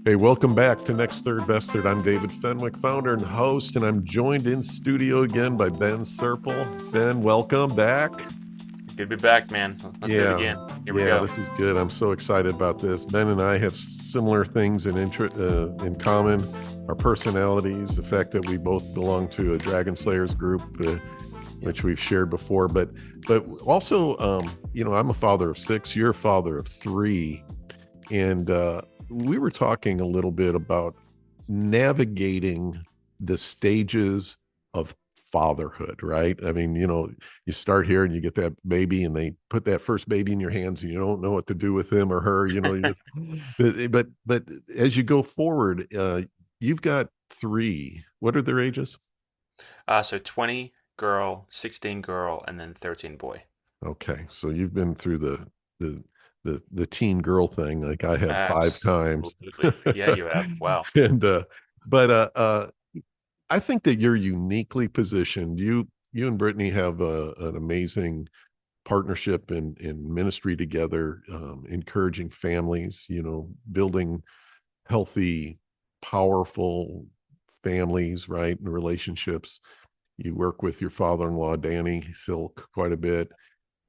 Hey, welcome back to Next Third Best Third. I'm David Fenwick, founder and host, and I'm joined in studio again by Ben Serpell. Ben, welcome back. Good to be back, man. Let's do it Yeah, again. Here we yeah, go. this is good. I'm so excited about this. Ben and I have similar things in common. Our personalities, the fact that we both belong to a Dragon Slayers group, Yep. which we've shared before, but also, I'm a father of six. You're a father of three, and we were talking a little bit about navigating the stages of fatherhood, right? I mean, you start here and you get that baby and they put that first baby in your hands and you don't know what to do with him or her, you just but as you go forward, you've got three. What are their ages? So 20 girl, 16 girl, and then 13 boy. Okay, so you've been through the the teen girl thing like I have five times. Absolutely. Yeah, you have. Wow. and but I think that you're uniquely positioned. You and Brittany have an amazing partnership in ministry together, encouraging families, building healthy, powerful families, right? And relationships. You work with your father-in-law, Danny Silk, quite a bit.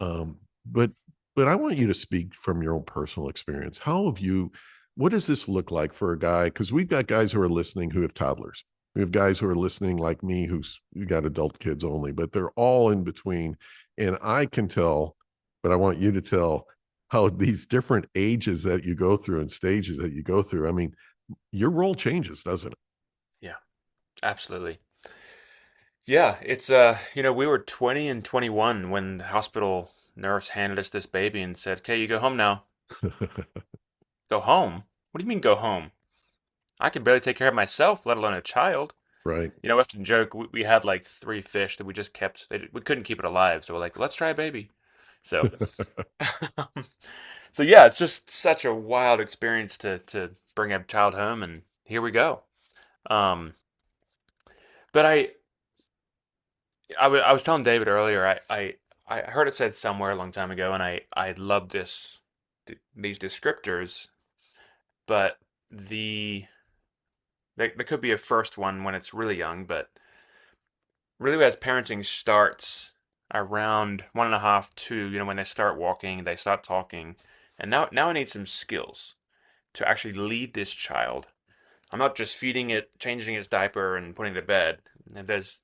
Um, but but I want you to speak from your own personal experience. What does this look like for a guy? Because we've got guys who are listening who have toddlers. We have guys who are listening like me who's got adult kids only, but they're all in between. And I can tell, but I want you to tell how these different ages that you go through and stages that you go through. I mean, your role changes, doesn't it? Yeah, absolutely. Yeah, we were 20 and 21 when the hospital nurse handed us this baby and said, "Okay, you go home now." Go home? What do you mean go home? I can barely take care of myself, let alone a child. Right. I often joke we had like three fish that we just kept. We couldn't keep it alive, so we're like, let's try a baby. So So yeah, it's just such a wild experience to bring a child home, and here we go. Um, but I was telling David earlier, I heard it said somewhere a long time ago, and I love these descriptors, but there could be a first one when it's really young, but really as parenting starts around 1.5, 2, when they start walking, they start talking, and now I need some skills to actually lead this child. I'm not just feeding it, changing its diaper, and putting it to bed. There's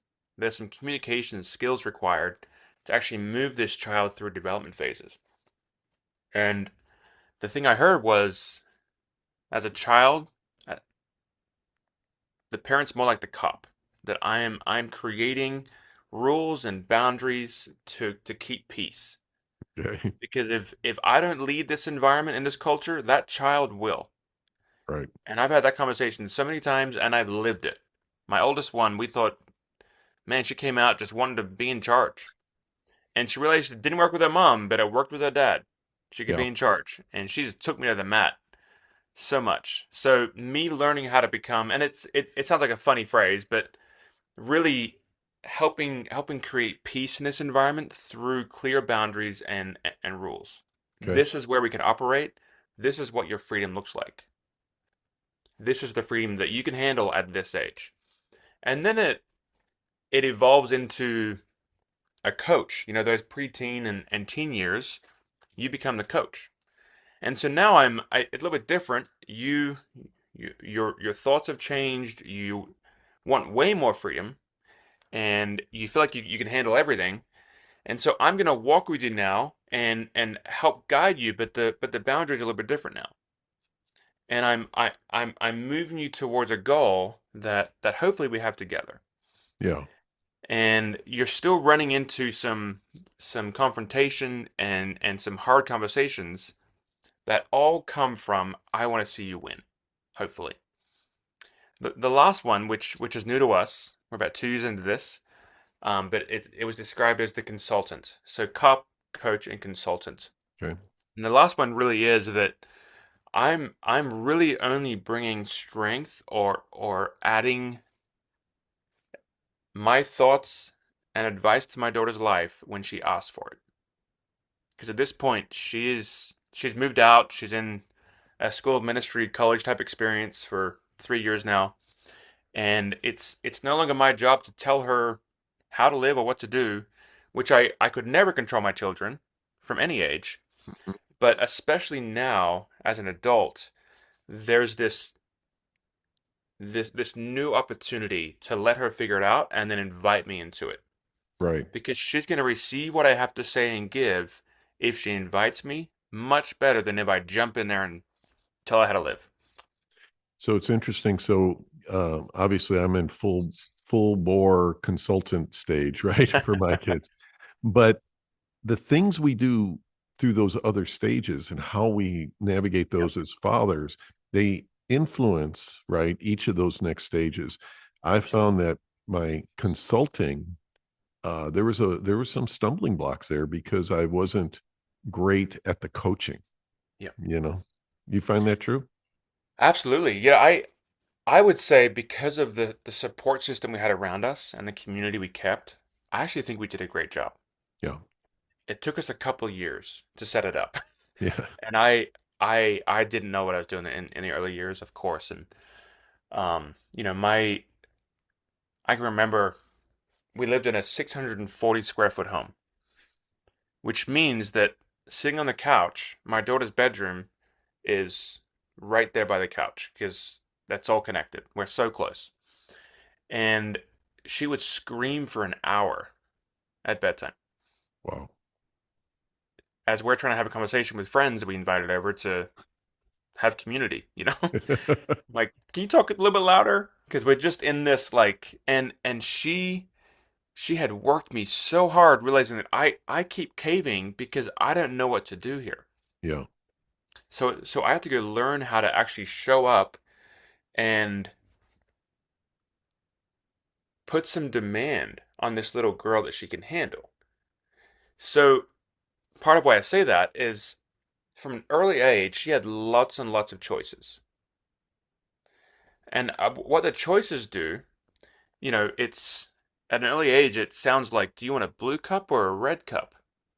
some communication skills required to actually move this child through development phases. And the thing I heard was, as a child, uh, the parent's more like the cop. That I'm creating rules and boundaries to keep peace. Okay. Because if I don't lead this environment in this culture, that child will. Right. And I've had that conversation so many times, and I've lived it. My oldest one, we thought, man, she came out just wanted to be in charge. And she realized it didn't work with her mom, but it worked with her dad. She could Yeah. be in charge. And she just took me to the mat so much. So me learning how to become, and it sounds like a funny phrase, but really helping create peace in this environment through clear boundaries and rules. Okay. This is where we can operate. This is what your freedom looks like. This is the freedom that you can handle at this age. And then it evolves into a coach. Those preteen and teen years, you become the coach. And so now it's a little bit different. Your thoughts have changed. You want way more freedom, and you feel like you can handle everything. And so I'm gonna walk with you now and help guide you, but the boundaries are a little bit different now. And I'm moving you towards a goal that hopefully we have together. Yeah. And you're still running into some confrontation and some hard conversations that all come from I want to see you win, hopefully. The last one, which is new to us, we're about 2 years into this, but it was described as the consultant. So cop, coach, and consultant. Okay. And the last one really is that I'm really only bringing strength or adding my thoughts and advice to my daughter's life when she asks for it. Because at this point she's moved out, she's in a school of ministry, college type experience for 3 years now, and it's no longer my job to tell her how to live or what to do, which I could never control my children from any age, but especially now as an adult, there's this new opportunity to let her figure it out and then invite me into it Right. because she's going to receive what I have to say and give if she invites me much better than if I jump in there and tell her how to live. So it's interesting. So obviously, I'm in full bore consultant stage, right, for my kids. But the things we do through those other stages and how we navigate Yep. those as fathers, they influence, right, each of those next stages. I Absolutely. found that my consulting, there was some stumbling blocks there because I wasn't great at the coaching, Yep. you know. You find that true? Absolutely. Yeah, I would say because of the support system we had around us and the community we kept, I actually think we did a great job. Yeah. It took us a couple years to set it up. Yeah. And I didn't know what I was doing in the early years, of course. And my I can remember we lived in a 640 square foot home, which means that sitting on the couch, my daughter's bedroom is right there by the couch because that's all connected. We're so close. And she would scream for an hour at bedtime. Wow. As we're trying to have a conversation with friends we invited over to have community, Like, can you talk a little bit louder? Because we're just in this like and she had worked me so hard realizing that I keep caving because I don't know what to do here. Yeah. So I have to go learn how to actually show up and put some demand on this little girl that she can handle. So part of why I say that is from an early age, she had lots and lots of choices. And what the choices do, it's at an early age, it sounds like, do you want a blue cup or a red cup?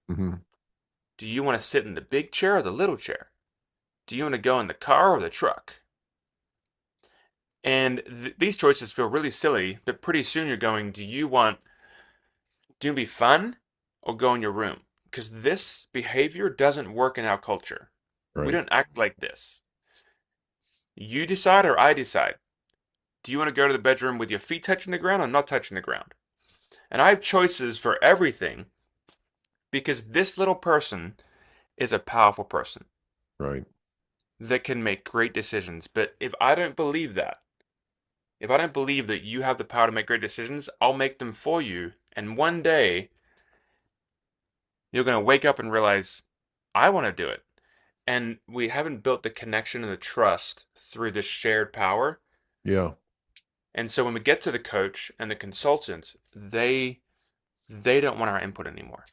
Hmm. Do you want to sit in the big chair or the little chair? Do you want to go in the car or the truck? And these choices feel really silly, but pretty soon you're going, do you want to be fun or go in your room? Because this behavior doesn't work in our culture. We Right. don't act like this. You decide or I decide. Do you want to go to the bedroom with your feet touching the ground or not touching the ground? And I have choices for everything because this little person is a powerful person Right. that can make great decisions. But if I don't believe that you have the power to make great decisions, I'll make them for you. And one day you're going to wake up and realize, I want to do it. And we haven't built the connection and the trust through this shared power. Yeah. And so when we get to the coach and the consultant, they don't want our input anymore.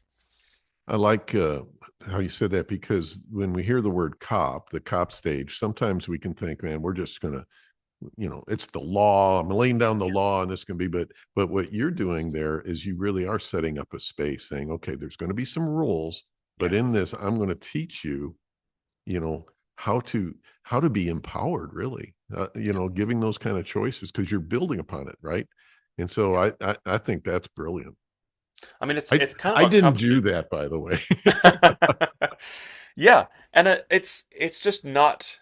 I like how you said that because when we hear the word cop, the cop stage, sometimes we can think, man, we're just going to, it's the law. I'm laying down the Yeah. law and this can be, but what you're doing there is you really are setting up a space saying, okay, there's going to be some rules, but Yeah. in this, I'm going to teach you, you know, how to be empowered, really, Yeah. giving those kind of choices because you're building upon it, right? And so Yeah. I think that's brilliant. I mean, it's I it's kind of I what didn't cops do do. that, by the way. Yeah, and it's just not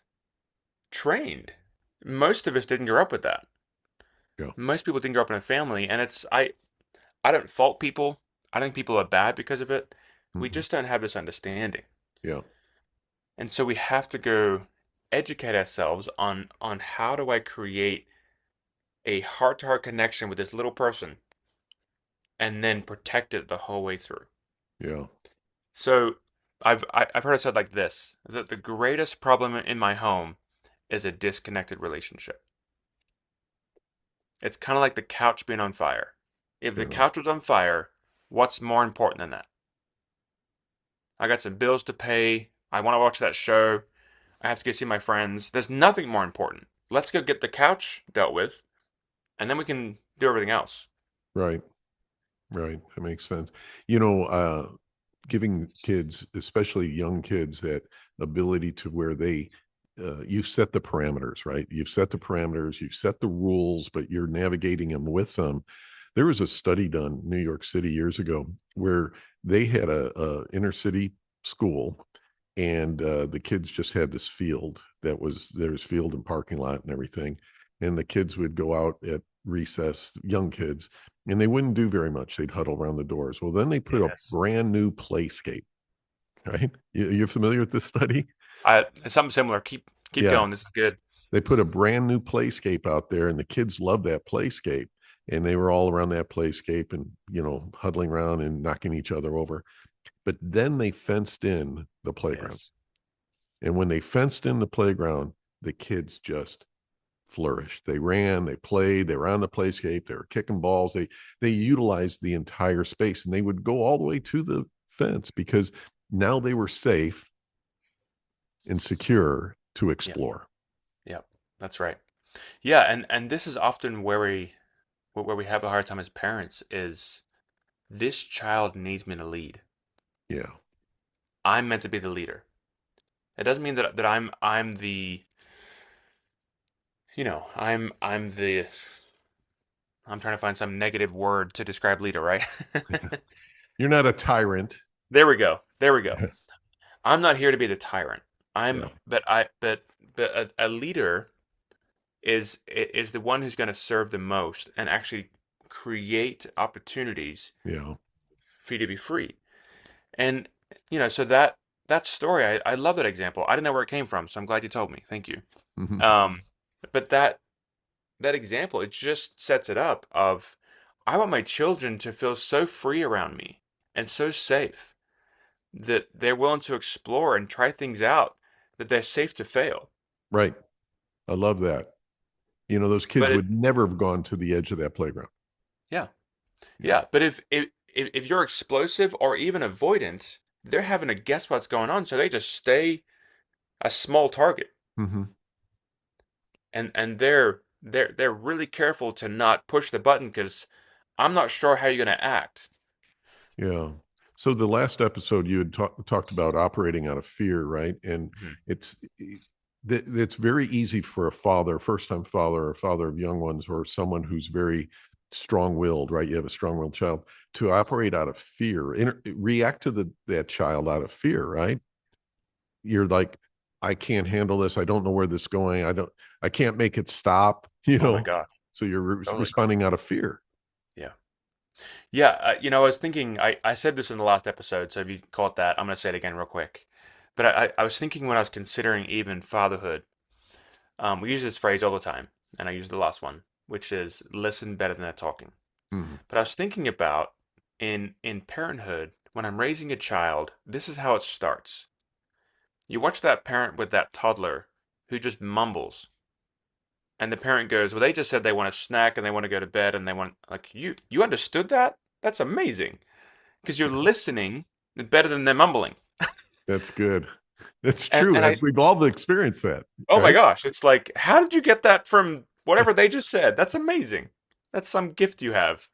trained. Most of us didn't grow up with that. Yeah. Most people didn't grow up in a family, and I don't fault people. I think people are bad because of it. We Mhm. just don't have this understanding. Yeah. And so we have to go educate ourselves on how do I create a heart-to-heart connection with this little person and then protect it the whole way through. Yeah. So I've heard it said like this, that the greatest problem in my home is a disconnected relationship. It's kind of like the couch being on fire. If the Yeah. couch was on fire, what's more important than that? I got some bills to pay. I want to watch that show. I have to go see my friends. There's nothing more important. Let's go get the couch dealt with, and then we can do everything else. Right. Right. That makes sense. Giving kids, especially young kids, that ability to where they you've set the parameters, right? You've set the parameters, you've set the rules, but you're navigating them with them. There was a study done in New York City years ago where they had a inner city school, and the kids just had this field that was there was field and parking lot and everything, and the kids would go out at recess, young kids, and they wouldn't do very much. They'd huddle around the doors. Well, then they put a Yes. brand new playscape. Right? You're familiar with this study? Something similar. Keep going. Yes. This is good. They put a brand new playscape out there, and the kids loved that playscape. And they were all around that playscape and, huddling around and knocking each other over. But then they fenced in the playground. Yes. And when they fenced in the playground, the kids just flourished. They ran, they played, they were on the playscape, they were kicking balls. They utilized the entire space, and they would go all the way to the fence because now they were safe and secure to Yeah. explore. Yeah. That's right. Yeah, and this is often where we have a hard time as parents is this child needs me to lead. Yeah. I'm meant to be the leader. It doesn't mean that I'm the I'm trying to find some negative word to describe leader, right? You're not a tyrant. There we go. There we go. I'm not here to be the tyrant. I'm Yeah. but I but a leader is the one who's going to serve the most and actually create opportunities Yeah. for you to be free. And so that story, I love that example. I didn't know where it came from, so I'm glad you told me. Thank you. Mhm. Um, but that example, it just sets it up of I want my children to feel so free around me and so safe that they're willing to explore and try things out, that they're safe to fail. Right. I love that. Those kids But would never have gone to the edge of that playground. yeah, Yeah. yeah. But if you're explosive or even avoidant, they're having to guess what's going on, so they just stay a small target, Hmm. and they're really careful to not push the button because I'm not sure how you're going to act. Yeah. So the last episode you had talked about operating out of fear, right? And Mhm. it's it's very easy for a father, first-time father, or father of young ones, or someone who's very strong-willed, right? You have a strong-willed child to operate out of fear, react to that child out of fear, right? You're like, I can't handle this. I don't know where this is going. I can't make it stop, Oh my God, So you're totally. responding out of fear. Yeah. Yeah, I was thinking, I said this in the last episode, so if you caught that, I'm going to say it again real quick. But I was thinking when I was considering even fatherhood, we use this phrase all the time, and I used the last one, which is listen better than they're talking. Mhm. But I was thinking about in parenthood, when I'm raising a child, this is how it starts. You watch that parent with that toddler who just mumbles, and the parent goes, "Well, they just said they want a snack and they want to go to bed and they want like you understood that? That's amazing." Because you're listening better than they're mumbling. That's good. That's And true. and I We've all experienced that, oh my right? gosh, it's like how did you get that from whatever they just said? That's amazing. That's some gift you have.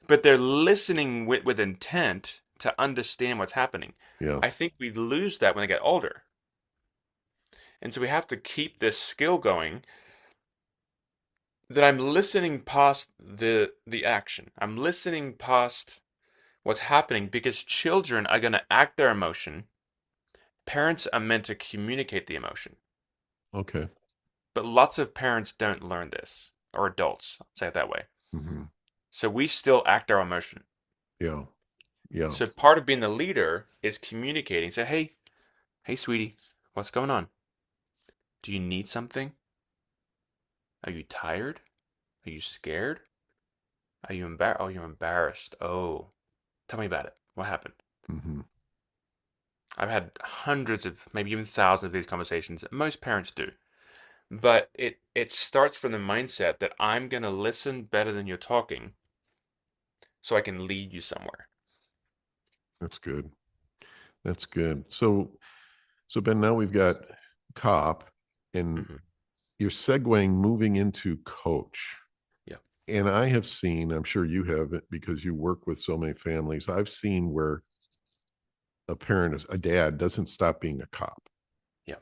But they're listening with intent to understand what's happening. Yeah. I think we lose that when they get older. And so we have to keep this skill going that I'm listening past the action. I'm listening past what's happening because children are going to act their emotion. Parents are meant to communicate the emotion. Okay. But lots of parents don't learn this, or adults, I'll say it that way. Hmm. So we still act our emotion. Yeah. Yeah. So part of being the leader is communicating. Say, hey, sweetie, what's going on? Do you need something? Are you tired? Are you scared? Are you embarrassed? Oh, you're embarrassed. Oh, tell me about it. What happened? Hmm. I've had hundreds of, maybe even thousands of these conversations. Most parents do. But it starts from the mindset that I'm going to listen better than you're talking so I can lead you somewhere. That's good. That's good. So Ben, now we've got cop, and Hmm. you're segueing moving into coach. Yeah. And I have seen, I'm sure you have it because you work with so many families. I've seen where a dad doesn't stop being a cop. Yeah.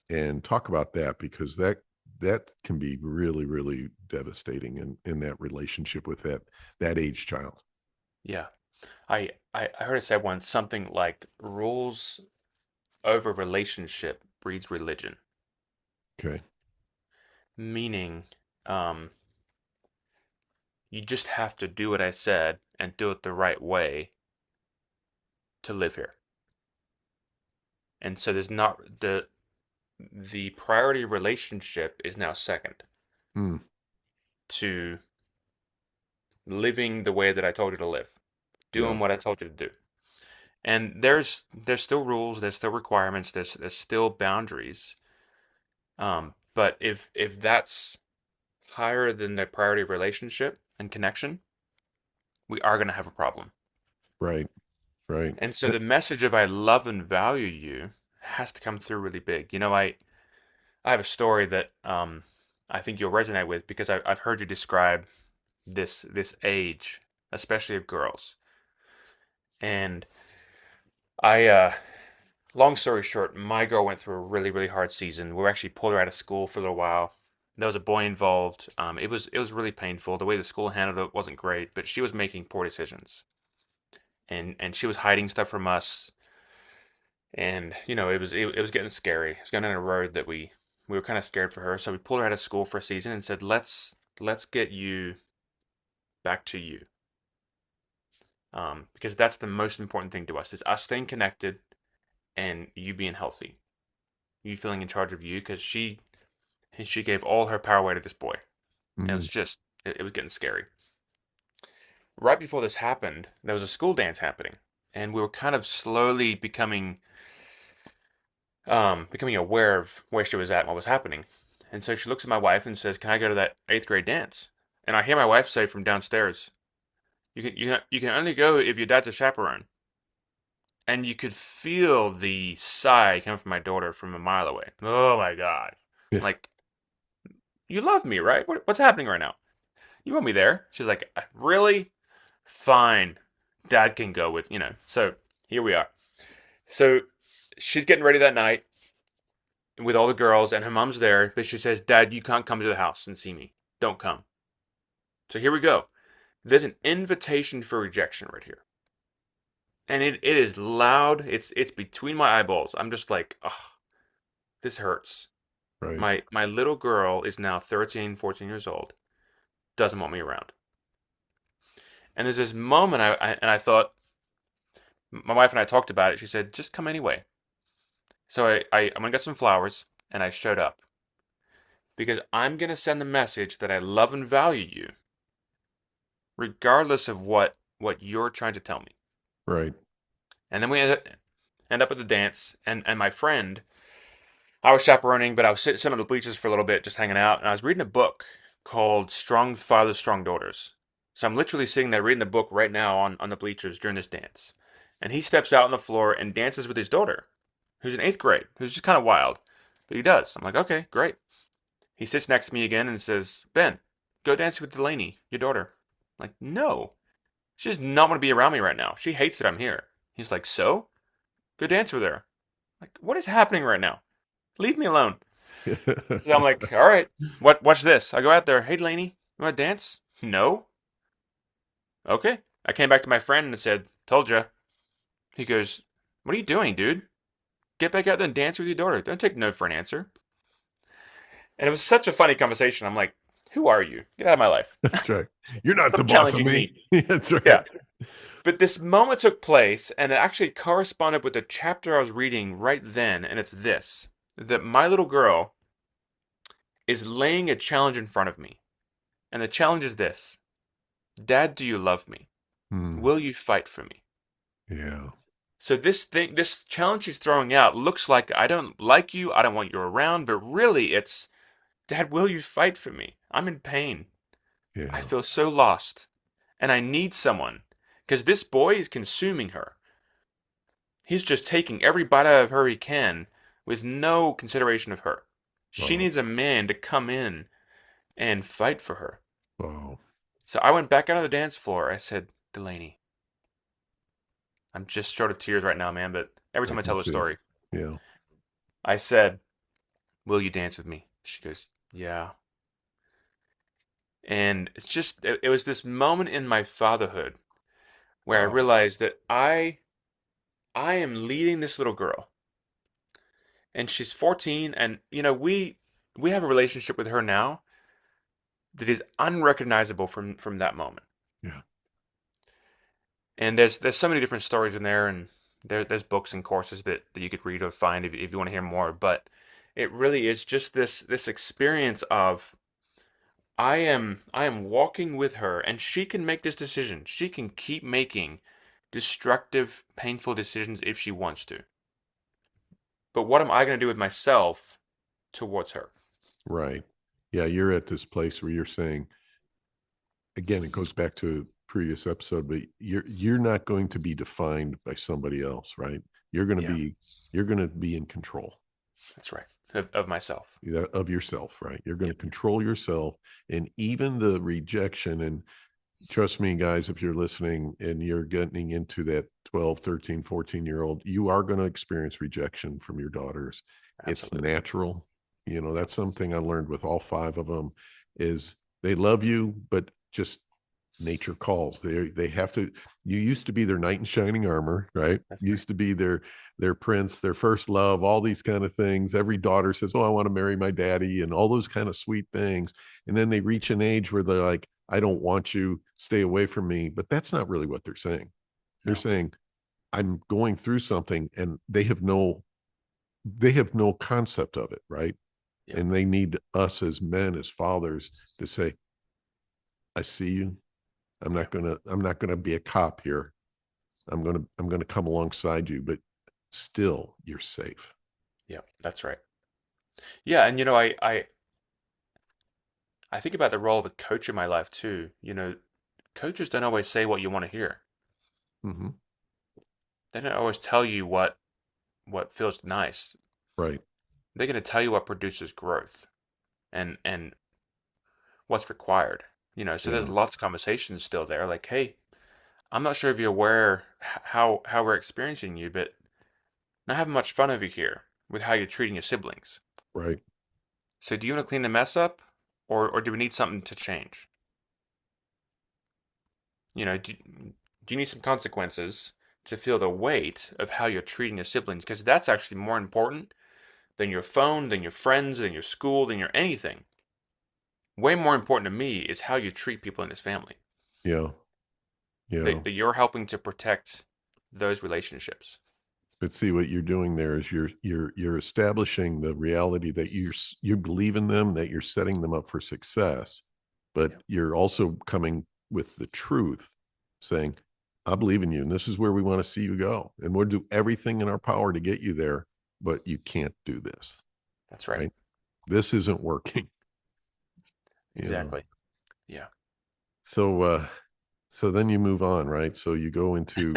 and talk about that, because that can be really, really devastating in that relationship with that age child. Yeah. I heard it said once something like rules over relationship breeds religion, Okay. meaning um, you just have to do what I said and do it the right way to live here. And so there's not the priority relationship is now second Hmm. to living the way that I told you to live, Yeah. doing what I told you to do. And there's still rules, there's still requirements, there's still boundaries. But if that's higher than the priority of relationship and connection, we are going to have a problem. Right. Right. And so the message of I love and value you has to come through really big. I have a story that I think you'll resonate with because I've heard you describe this age, especially of girls. And I long story short, my girl went through a really, really hard season. We actually pulled her out of school for a little while. There was a boy involved. It was really painful. The way the school handled it wasn't great, but she was making poor decisions, and she was hiding stuff from us. And it was getting scary. It was going down a road that we were kind of scared for her. So we pulled her out of school for a season and said, let's get you back to you, because that's the most important thing to us is us staying connected and you being healthy, you feeling in charge of you, because she gave all her power away to this boy. And it Hmm. was just, it was getting scary. Right before this happened, there was a school dance happening, and we were kind of slowly becoming aware of where she was at and what was happening. And so she looks at my wife and says, "Can I go to that eighth grade dance?" And I hear my wife say from downstairs, "You can only go if your dad's a chaperone." And you could feel the sigh coming from my daughter from a mile away. Oh my God! Yeah. Like, you love me, right? What's happening right now? You want me there? She's like, "Really? Fine. Dad can go with, you know." So here we are. So she's getting ready that night with all the girls, and her mom's there, but she says, "Dad, you can't come to the house and see me. Don't come." So here we go. There's an invitation for rejection right here. And it is loud. It's between my eyeballs. I'm just like, oh, this hurts. Right. My little girl is now 13, 14 years old, doesn't want me around. And there's this moment I thought, my wife and I talked about it. She said, just come anyway. So I'm gonna get some flowers, and I showed up because I'm gonna send the message that I love and value you, regardless of what you're trying to tell me. Right. And then we end up at the dance, and my friend, I was chaperoning, but I was sitting on the bleachers for a little bit, just hanging out, and I was reading a book called Strong Fathers, Strong Daughters. So I'm literally sitting there reading the book right now on the bleachers during this dance. And he steps out on the floor and dances with his daughter, who's in eighth grade, who's just kind of wild. But he does. I'm like, okay, great. He sits next to me again and says, Ben, go dance with Delaney, your daughter. I'm like, no. She does not want to be around me right now. She hates that I'm here. He's like, so? Go dance with her. Like, what is happening right now? Leave me alone. So I'm like, all right, watch this. I go out there. Hey, Delaney, you want to dance? No. Okay. I came back to my friend and said, told ya. He goes, what are you doing, dude? Get back out there and dance with your daughter. Don't take no for an answer. And it was such a funny conversation. I'm like, who are you? Get out of my life. That's right. You're not the Stop boss of challenging me. me. That's right. Yeah. But this moment took place, and it actually corresponded with the chapter I was reading right then, and it's this: that my little girl is laying a challenge in front of me. And the challenge is this: Dad, do you love me? Hmm. Will you fight for me? Yeah. So this challenge she's throwing out looks like I don't like you, I don't want you around, but really it's, Dad, will you fight for me? I'm in pain. I Yeah. feel so lost, and I need someone, because this boy is consuming her. He's just taking every bite out of her he can with no consideration of her. She Oh. needs a man to come in and fight for her. Oh. So I went back out on the dance floor. I said, Delaney, I'm just short of tears right now, man, but every I time I can tell the see it. story, Yeah. I said, Will you dance with me? She goes, yeah. And it was this moment in my fatherhood where I Wow. realized that I am leading this little girl, and she's 14, and we have a relationship with her now that is unrecognizable from that moment. Yeah. And there's so many different stories in there, and there's books and courses that you could read or find if you want to hear more. But it really is just this experience of I am walking with her, and she can make this decision. She can keep making destructive, painful decisions if she wants to. But what am I going to do with myself towards her? Right. Yeah. You're at this place where you're saying, again, it goes back to a previous episode, but you're not going to be defined by somebody else, right? You're going to Yeah, be you're going to be in control that's right. Of myself. of yourself, right? You're going to Yep. control yourself, and even the rejection. And trust me, guys, if you're listening and you're getting into that 12, 13, 14-year old, you are going to experience rejection from your daughters. It's Absolutely. natural. Yep. That's something I learned with all five of them is they love you, but just nature calls. They have to. You used to be their knight in shining armor, right? That's right. Used to be their prince, their first love, all these kind of things. Every daughter says, "Oh, I want to marry my daddy," and all those kind of sweet things. And then they reach an age where they're like, "I don't want you, stay away from me." But that's not really what they're saying. They're No. saying, "I'm going through something," and they have no concept of it, right? Yep. And they need us as men, as fathers, to say, "I see you. I'm Yeah. not gonna I'm not gonna be a cop here. I'm gonna come alongside you, but still you're safe." Yeah. That's right. Yeah, and I think about the role of a coach in my life too. Coaches don't always say what you want to hear. Hmm. They don't always tell you what feels nice. Right. They're going to tell you what produces growth and what's required. So there's Yeah. lots of conversations still there. Like, hey, I'm not sure if you're aware how we're experiencing you, but not having much fun over here with how you're treating your siblings. Right. So do you want to clean the mess up, or do we need something to change? Do you need some consequences to feel the weight of how you're treating your siblings? Because that's actually more important than your phone, than your friends, than your school, than your anything. Way more important to me is how you treat people in this family. Yeah. Yeah. That you're helping to protect those relationships. But see, what you're doing there is you're establishing the reality that you believe in them, that you're setting them up for success, but Yep. you're also coming with the truth, saying, "I believe in you, and this is where we want to see you go, and we'll do everything in our power to get you there, but you can't do this, That's right. right? This isn't working." You know. Exactly. Yeah. So then you move on, right? So you go into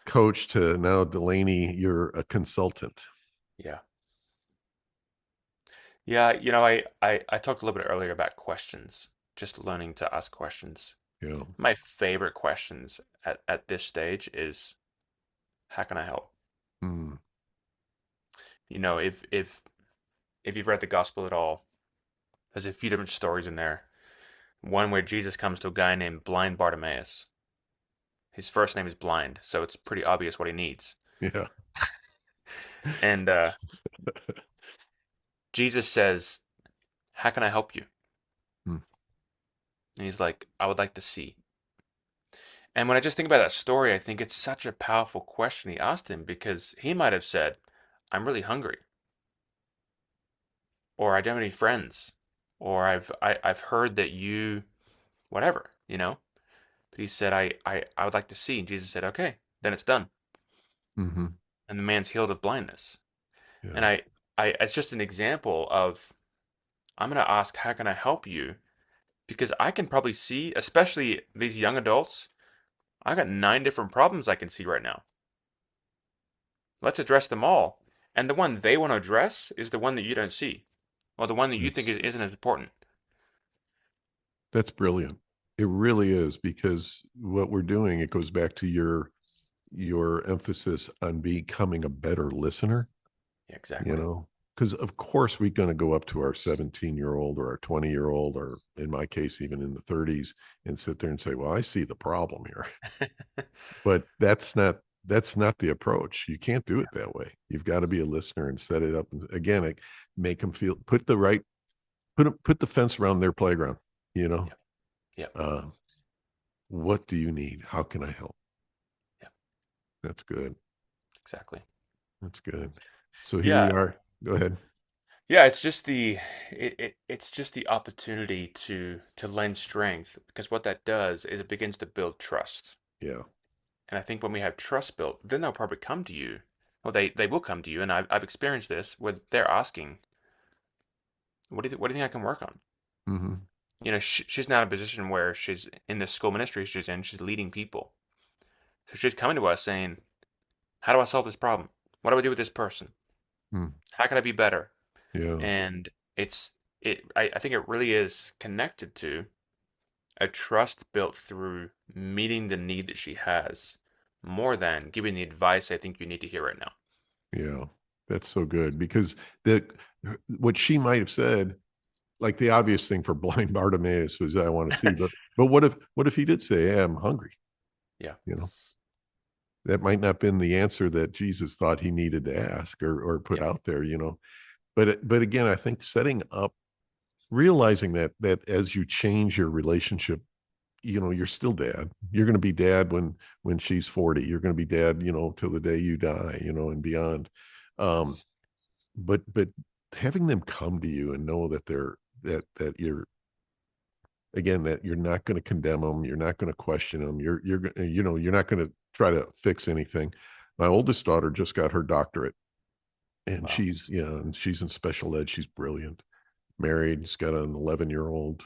coach to now Delaney, you're a consultant. Yeah. Yeah. I talked a little bit earlier about questions, just learning to ask questions. You know. My favorite questions at this stage is, how can I help? Mm, If you've read the gospel at all, there's a few different stories in there. One where Jesus comes to a guy named Blind Bartimaeus. His first name is Blind, so it's pretty obvious what he needs. yeah. And Jesus says, how can I help you? Mm, And he's like, I would like to see. And when I just think about that story, I think it's such a powerful question he asked him, because he might have said, I'm really hungry, or I don't have any friends, or I've heard that you whatever. But he said, I would like to see. And Jesus said, okay, then it's done. mhm, And the man's healed of blindness. And yeah. I it's just an example of, I'm going to ask, how can I help you? Because I can probably see, especially these young adults, I got 9 different problems I can see right now. Let's address them all. And the one they want to address is the one that you don't see, or the one that you think That's isn't as important. that's brilliant. It really is because what we're doing, it goes back to your emphasis on becoming a better listener, Yeah, you exactly. know? because of course we're going to go up to our 17-year-old or our 20-year-old, or in my case, even in the 30s, and sit there and say, well, I see the problem here. But that's not the approach. You can't do it that way. You've got to be a listener and set it up. And again, make them feel, put the fence around their playground, you know, Yep. Yep. uh, what do you need? How can I help? Yep. That's good. Exactly. That's good. So here we Yeah. are. Go ahead. Yeah, it's just the opportunity to lend strength, because what that does is it begins to build trust. Yeah. And I think when we have trust built, then they'll probably come to you. Well, they will come to you, and I've experienced this where they're asking, what do you think I can work on? Mm-hmm. She's now in a position where she's in the school ministry she's in, she's leading people. So she's coming to us saying, how do I solve this problem? What do I do with this person? Mm. How can I be better? Yeah. And I think it really is connected to a trust built through meeting the need that she has more than giving the advice I think you need to hear right now. Yeah. That's so good because the what she might have said, like the obvious thing for blind Bartimaeus was, I want to see, but what if he did say, hey, I'm hungry? Yeah. You know, that might not have been the answer that Jesus thought he needed to ask or put Yeah. out there, you know. But again, I think setting up, realizing that as you change your relationship, you know, you're still dad. You're going to be dad when she's 40. You're going to be dad, you know, till the day you die, you know, and beyond. Um, but having them come to you and know that you're, again, that you're not going to condemn them, you're not going to question them, you know, you're not going to try to fix anything. My oldest daughter just got her doctorate, and Wow. she's in special ed. She's brilliant, married, she's got an 11-year-old.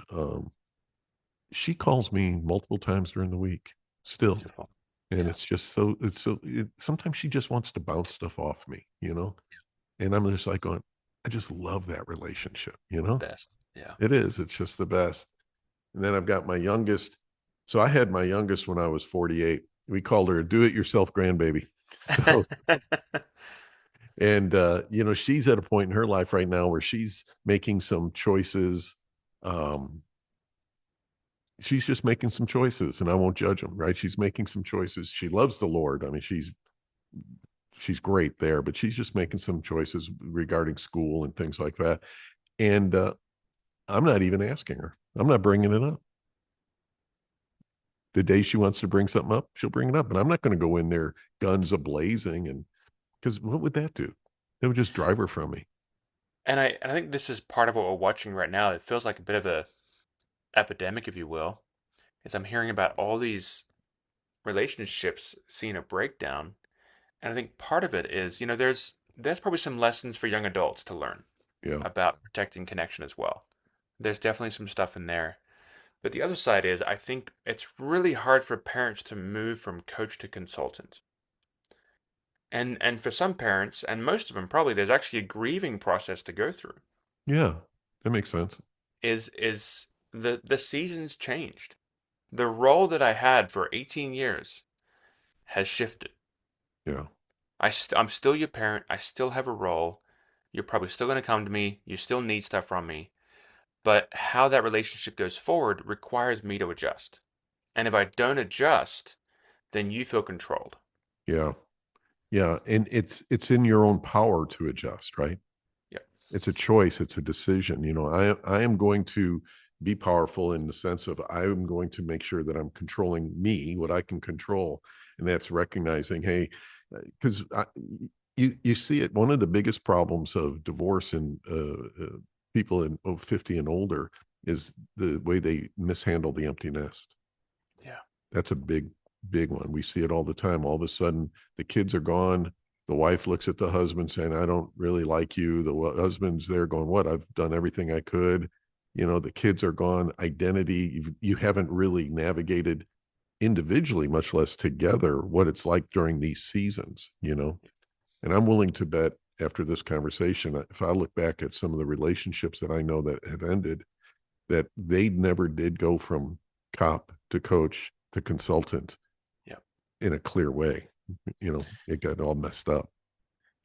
She calls me multiple times during the week still, Beautiful. and Yeah. it's just so sometimes she just wants to bounce stuff off me, you know, and I'm just like going, I just love that relationship, you know. Best. Yeah. It is, it's just the best. And then I've got my youngest. So I had my youngest when I was 48. We called her a do-it-yourself grandbaby. So, and you know, she's at a point in her life right now where she's making some choices. Um, she's just making some choices, and I won't judge them, right? She's making some choices. She loves the Lord. I mean, she's great there, but she's just making some choices regarding school and things like that. And I'm not even asking her. I'm not bringing it up. The day she wants to bring something up, she'll bring it up. And I'm not going to go in there guns a blazing, and because what would that do? It would just drive her from me. And I think this is part of what we're watching right now. It feels like a bit of a epidemic, if you will, is I'm hearing about all these relationships seeing a breakdown. And I think part of it is, there's probably some lessons for young adults to learn Yeah. about protecting connection as well. There's definitely some stuff in there. But the other side is, I think it's really hard for parents to move from coach to consultant. And for some parents, and most of them probably, there's actually a grieving process to go through. Yeah. That makes sense. Is the seasons changed. The role that I had for 18 years has shifted. Yeah. I'm still your parent. I still have a role. You're probably still going to come to me. You still need stuff from me. But how that relationship goes forward requires me to adjust. And if I don't adjust, then you feel controlled. Yeah. Yeah. And it's in your own power to adjust, right? Yep. It's a choice, it's a decision. You know, I am going to be powerful in the sense of I am going to make sure that I'm controlling me, what I can control. And that's recognizing, hey, because you see it. One of the biggest problems of divorce in people in 50 and older is the way they mishandle the empty nest. Yeah. That's a big one. We see it all the time. All of a sudden, the kids are gone. The wife looks at the husband saying, I don't really like you. The husband's there going, what? I've done everything I could. You know, the kids are gone. Identity, you haven't really navigated individually, much less together, what it's like during these seasons, you know? And I'm willing to bet after this conversation, if I look back at some of the relationships that I know that have ended, that they never did go from cop to coach to consultant Yep. in a clear way. You know, it got all messed up.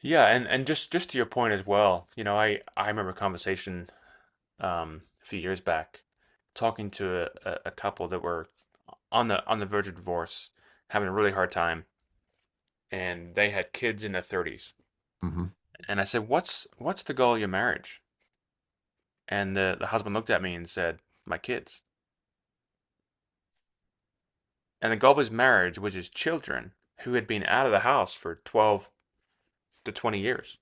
Yeah, and just to your point as well, I remember a conversation a few years back talking to a couple that were on the verge of divorce, having a really hard time, and they had kids in their 30s. Hmm. And I said, "What's the goal of your marriage?" And the husband looked at me and said, "My kids." And the goal of his marriage was his children, who had been out of the house for 12 to 20 years.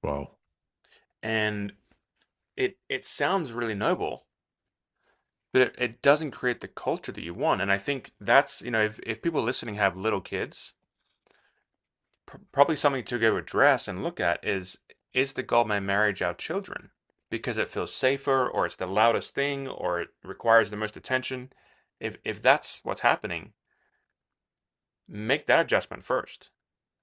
Wow. And it sounds really noble, but it doesn't create the culture that you want. And I think that's, if people listening have little kids, probably something to go address and look at is the goal of my marriage our children? Because it feels safer, or it's the loudest thing, or it requires the most attention. If that's what's happening, make that adjustment first.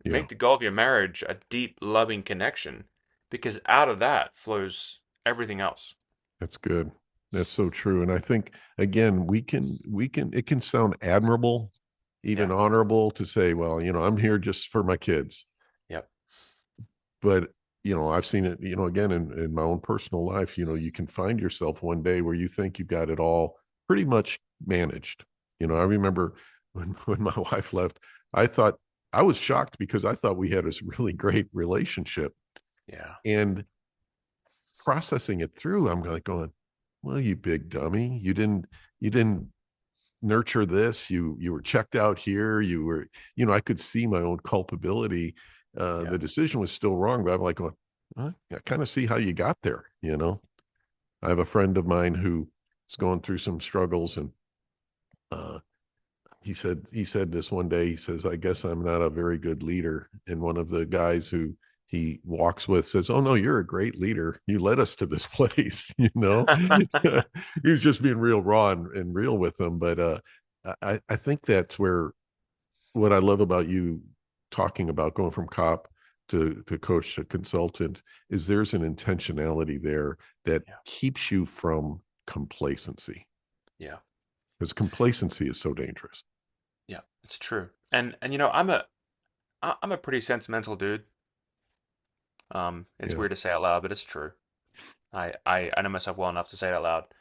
Yeah. Make the goal of your marriage a deep, loving connection, because out of that flows everything else. That's good. That's so true. And I think again, it can sound admirable, even Yeah. honorable to say, well, I'm here just for my kids. Yep. But, I've seen it, again in my own personal life, you can find yourself one day where you think you've got it all pretty much managed. I remember when my wife left, I thought I was shocked because I thought we had this really great relationship. Yeah. And processing it through, I'm like going, well, you big dummy. You didn't nurture this. You were checked out here. I could see my own culpability. Yeah. The decision was still wrong, but I'm like going, huh? I kind of see how you got there. I have a friend of mine who is going through some struggles, and uh he said this one day. He says, I guess I'm not a very good leader. And one of the guys who he walks with says, oh no, you're a great leader. You led us to this place. He was just being real raw and real with them. But I think that's where what I love about you talking about going from cop to coach to consultant is there's an intentionality there that Yeah. keeps you from complacency, Yeah. because complacency is so dangerous. Yeah. It's true. And I'm a pretty sentimental dude. It's Yeah. weird to say out loud, but it's true. I know myself well enough to say it out loud.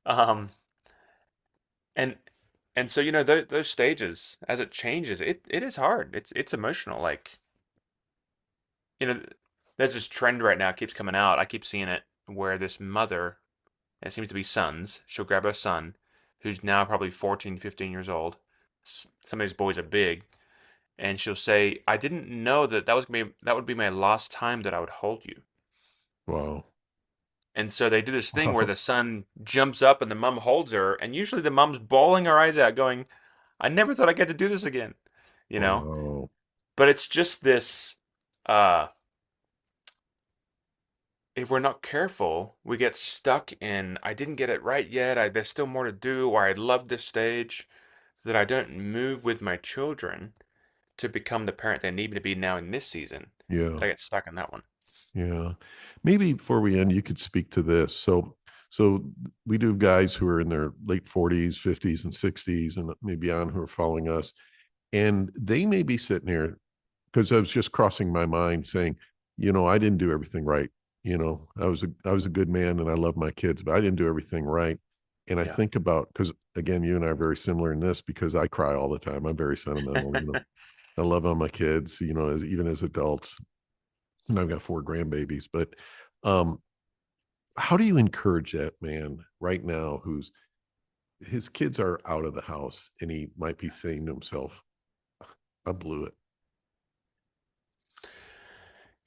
Um, and and so those stages as it changes, it is hard. It's emotional. Like you know, there's this trend right now, it keeps coming out. I keep seeing it where this mother, it seems to be sons. She'll grab her son, who's now probably 14, 15 years old. Some of these boys are big, and she'll say, "I didn't know that would be my last time that I would hold you." Wow. And so they do this thing where Wow. the son jumps up and the mom holds her, and usually the mom's bawling her eyes out, going, "I never thought I'd get to do this again," you know. Wow. But it's just this. Uh, if we're not careful, we get stuck in, "I didn't get it right yet. There's still more to do," or "I love this stage," that I don't move with my children to become the parent they need me to be now in this season. Yeah. That I get stuck in that one. Yeah. Maybe before we end, you could speak to this. So we do have guys who are in their late 40s, 50s, and 60s, and maybe on who are following us. And they may be sitting here because I was just crossing my mind saying, I didn't do everything right. I was a good man and I love my kids, but I didn't do everything right. And I Yeah. think about, because again, you and I are very similar in this because I cry all the time. I'm very sentimental. I love on my kids, even as adults. And I've got four grandbabies. But um, how do you encourage that man right now who's his kids are out of the house and he might be saying to himself, I blew it.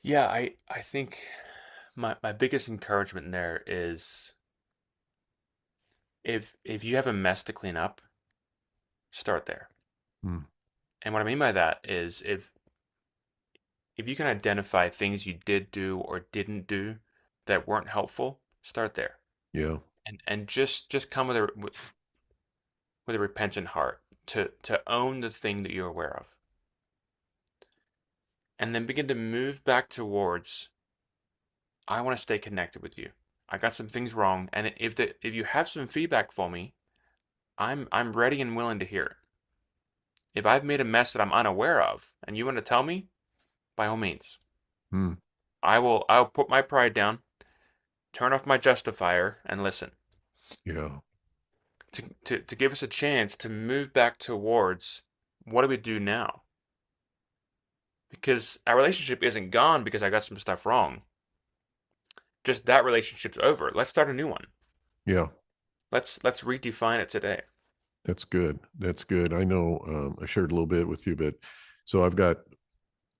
Yeah, I think my biggest encouragement there is, if you have a mess to clean up, start there. Hmm. And what I mean by that is, if you can identify things you did do or didn't do that weren't helpful, start there. Yeah. And just come with a repentant heart to own the thing that you're aware of. And then begin to move back towards, I want to stay connected with you. I got some things wrong, and if you have some feedback for me, I'm ready and willing to hear it. If I've made a mess that I'm unaware of and you want to tell me, by all means. Hmm. I'll put my pride down, turn off my justifier, and listen. Yeah. To give us a chance to move back towards what do we do now? Because our relationship isn't gone because I got some stuff wrong. Just that relationship's over. Let's start a new one. Yeah. Let's redefine it today. That's good. That's good. I know I shared a little bit with you, but so I've got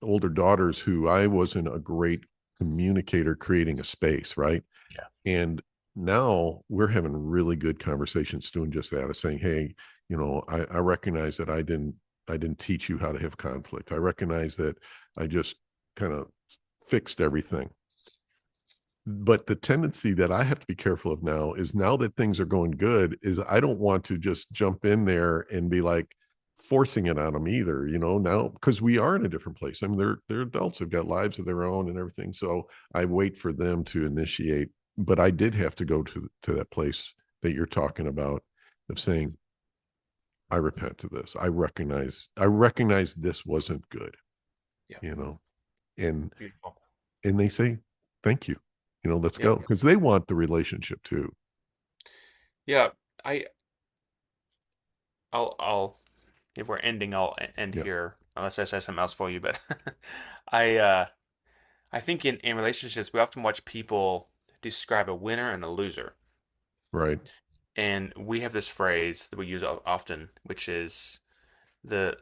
older daughters who I wasn't a great communicator creating a space, right? Yeah. And now we're having really good conversations doing just that, of saying, hey, I recognize that I didn't teach you how to have conflict. I recognize that I just kind of fixed everything. But the tendency that I have to be careful of now is, now that things are going good, is I don't want to just jump in there and be like forcing it on them either, now, because we are in a different place. I mean, they're adults, have got lives of their own and everything. So I wait for them to initiate. But I did have to go to that place that you're talking about, of saying, I repent to this. I recognize this wasn't good, Yeah. you know, and Beautiful. and they say, thank you, let's Yep. go, because they want the relationship too. Yeah. I I'll if we're ending, I'll end Yeah. here unless I say something else for you. But I think in relationships we often watch people describe a winner and a loser. Right. And we have this phrase that we use often, which is the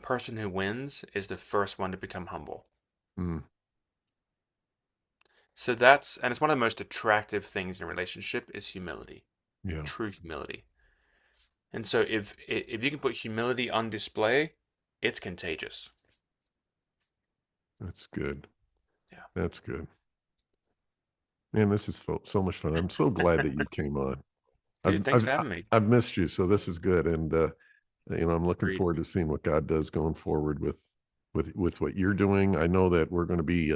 person who wins is the first one to become humble. Mm, So and it's one of the most attractive things in a relationship is humility, yeah. true humility. And so if you can put humility on display, it's contagious. That's good. Yeah. That's good. Man, this is so much fun. I'm so glad that you came on. I've Dude, thanks I've for having me. I've missed you, so this is good. And I'm looking Agreed. forward to seeing what God does going forward with what you're doing. I know that we're going to be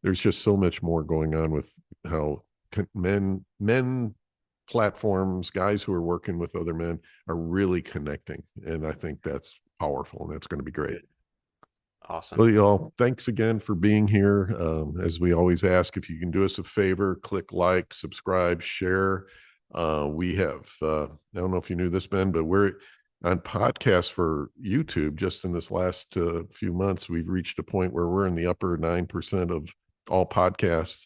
there's just so much more going on with how men platforms, guys who are working with other men, are really connecting, and I think that's powerful, and that's going to be great. Good. Awesome. Well, y'all, thanks again for being here. As we always ask, if you can do us a favor, click like, subscribe, share. We have, I don't know if you knew this, Ben, but we're on podcasts for YouTube. Just in this last few months, we've reached a point where we're in the upper 9% of all podcasts,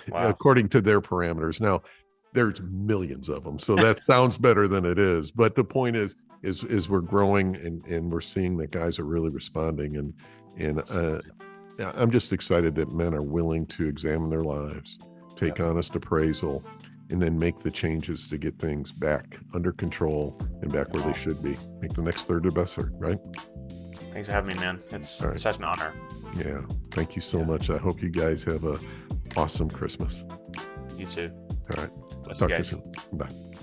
Wow. according to their parameters. Now, there's millions of them, so that sounds better than it is. But the point is we're growing, and we're seeing that guys are really responding, and I'm just excited that men are willing to examine their lives, take Yep. honest appraisal, and then make the changes to get things back under control and back where they Awesome. should be. Make the next third the best third, right? Thanks for having me, man. All It's right. such an honor. Yeah. Thank you so Yeah. much. I hope you guys have a awesome Christmas. You too. All right. Bless you Talk to you guys. soon. Bye.